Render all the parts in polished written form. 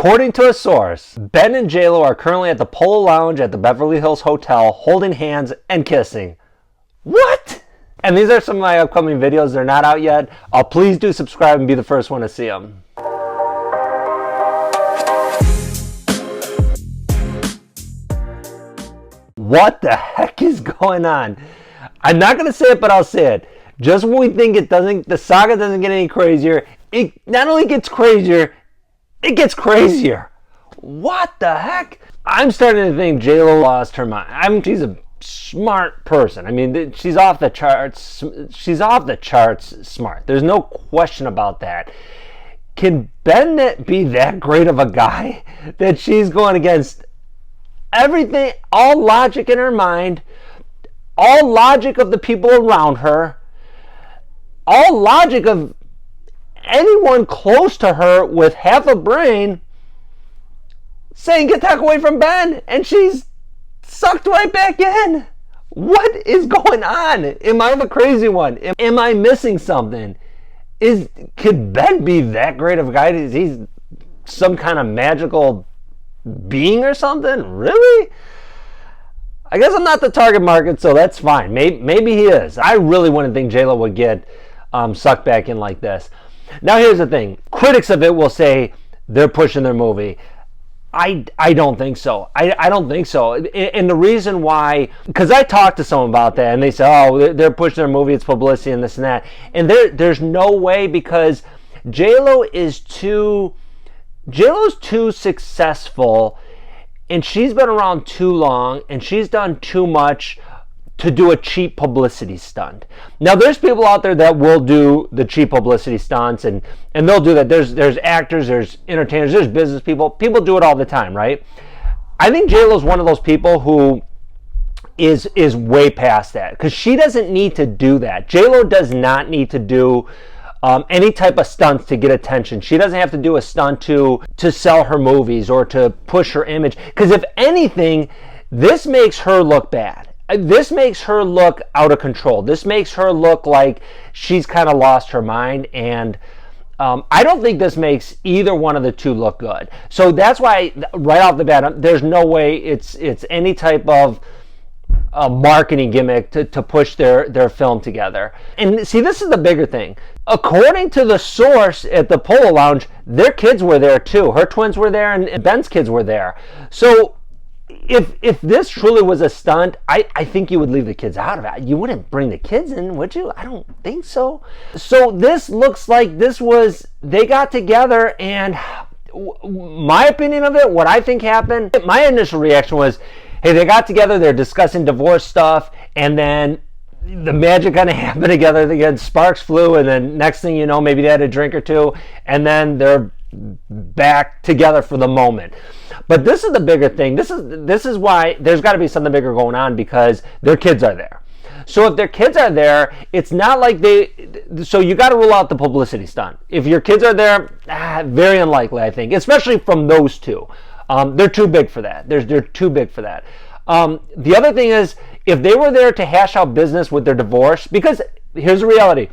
According to a source, Ben and JLO are currently at the Polo Lounge at the Beverly Hills Hotel holding hands and kissing. What? And these are some of my upcoming videos. They're not out yet. Please do subscribe and be the first one to see them. What the heck is going on? I'm not going to say it, but I'll say it. Just when we think the saga doesn't get any crazier, it not only gets crazier, it gets crazier. What the heck? I'm starting to think JLo lost her mind. She's a smart person. I mean, she's off the charts. She's off the charts smart. There's no question about that. Can Ben be that great of a guy that she's going against everything, all logic in her mind, all logic of the people around her, all logic of anyone close to her with half a brain, saying get the heck away from Ben, and she's sucked right back in? What is going on? Am I the crazy one? Am I missing something? Could Ben be that great of a guy? Is he some kind of magical being or something? Really? I guess I'm not the target market, so that's fine. Maybe he is. I really wouldn't think JLo would get sucked back in like this. Now here's the thing. Critics of it will say they're pushing their movie. I don't think so. I don't think so. And the reason why, because I talked to someone about that, and they said, oh, they're pushing their movie, it's publicity and this and that. And there's no way, because JLo's too successful, and she's been around too long, and she's done too much to do a cheap publicity stunt. Now, there's people out there that will do the cheap publicity stunts, and they'll do that. There's actors, there's entertainers, there's business people. People do it all the time, right? I think JLo's one of those people who is way past that, because she doesn't need to do that. JLo does not need to do any type of stunts to get attention. She doesn't have to do a stunt to sell her movies or to push her image, because if anything, this makes her look bad. This makes her look out of control. This makes her look like she's kind of lost her mind, and I don't think this makes either one of the two look good. So that's why, right off the bat, there's no way it's any type of a marketing gimmick to push their film together. And see, this is the bigger thing. According to the source at the Polo Lounge, their kids were there too. Her twins were there, and Ben's kids were there. So if this truly was a stunt, I think you would leave the kids out of it. You wouldn't bring the kids in, would you? I don't think so. So this looks like they got together, and my opinion of it, what I think happened, my initial reaction was, hey, they got together, they're discussing divorce stuff, and then the magic kind of happened together again, sparks flew, and then next thing you know, maybe they had a drink or two, and then they're back together for the moment. But this is the bigger thing. This is why there's got to be something bigger going on, because their kids are there. So if their kids are there, it's not like so you got to rule out the publicity stunt. If your kids are there, very unlikely, I think, especially from those two. They're too big for that. They're too big for that. The other thing is, if they were there to hash out business with their divorce, because here's the reality.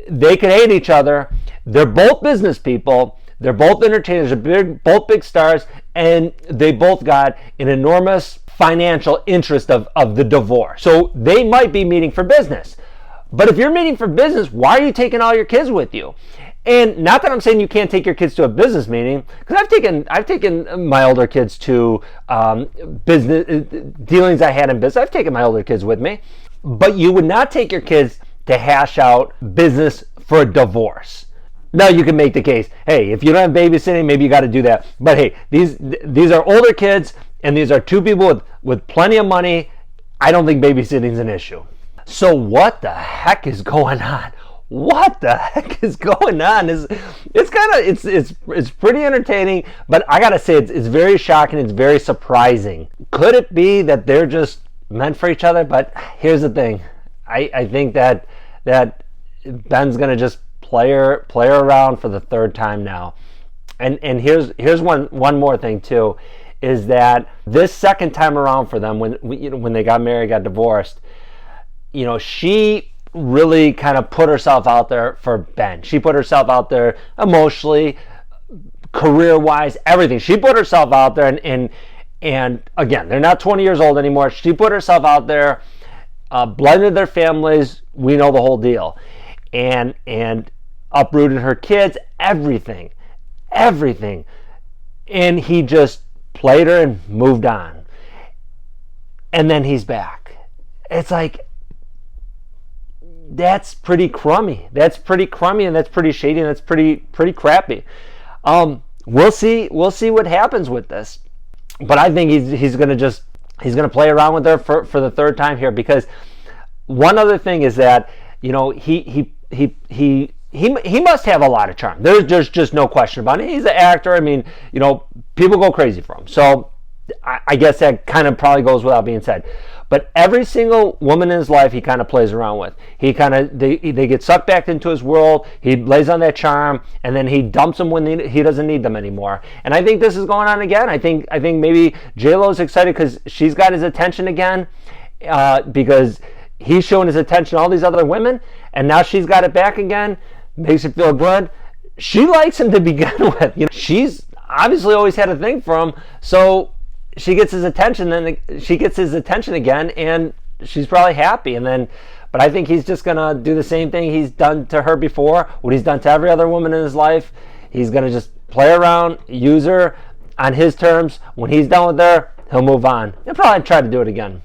They could hate each other. They're both business people. They're both entertainers. They're both big stars, and they both got an enormous financial interest of the divorce. So they might be meeting for business. But if you're meeting for business, why are you taking all your kids with you? And not that I'm saying you can't take your kids to a business meeting, because I've taken my older kids to business dealings I had in business. I've taken my older kids with me, but you would not take your kids to hash out business for a divorce. Now you can make the case, hey, if you don't have babysitting, maybe you got to do that. But hey, these are older kids, and these are two people with plenty of money. I don't think babysitting is an issue. So what the heck is going on? What the heck is going on? It's pretty entertaining, but I gotta say it's very shocking. It's very surprising. Could it be that they're just meant for each other? But here's the thing. I think that Ben's gonna just play her around for the third time now. And here's one more thing too, is that this second time around for them, when they got married, got divorced, she really kind of put herself out there for Ben. She put herself out there emotionally, career-wise, everything. She put herself out there, and again, they're not 20 years old anymore. She put herself out there, blended their families. We know the whole deal, and uprooted her kids, everything, and he just played her and moved on, and then he's back. It's like, that's pretty crummy. That's pretty crummy, and that's pretty shady, and that's pretty crappy. We'll see what happens with this, but I think he's gonna play around with her for the third time here, because one other thing is that, you know, he must have a lot of charm. There's just no question about it. He's an actor. I mean, you know, people go crazy for him. So I guess that kind of probably goes without being said. But every single woman in his life, he kind of plays around with. They get sucked back into his world. He lays on that charm, and then he dumps them when he doesn't need them anymore. And I think this is going on again. I think maybe JLo's excited because she's got his attention again, because he's showing his attention to all these other women, and now she's got it back again. Makes it feel good. She likes him to begin with. You know, she's obviously always had a thing for him, so she gets his attention, and she gets his attention again, and she's probably happy. But I think he's just gonna do the same thing he's done to her before, what he's done to every other woman in his life. He's gonna just play around, use her on his terms. When he's done with her, he'll move on. He'll probably try to do it again.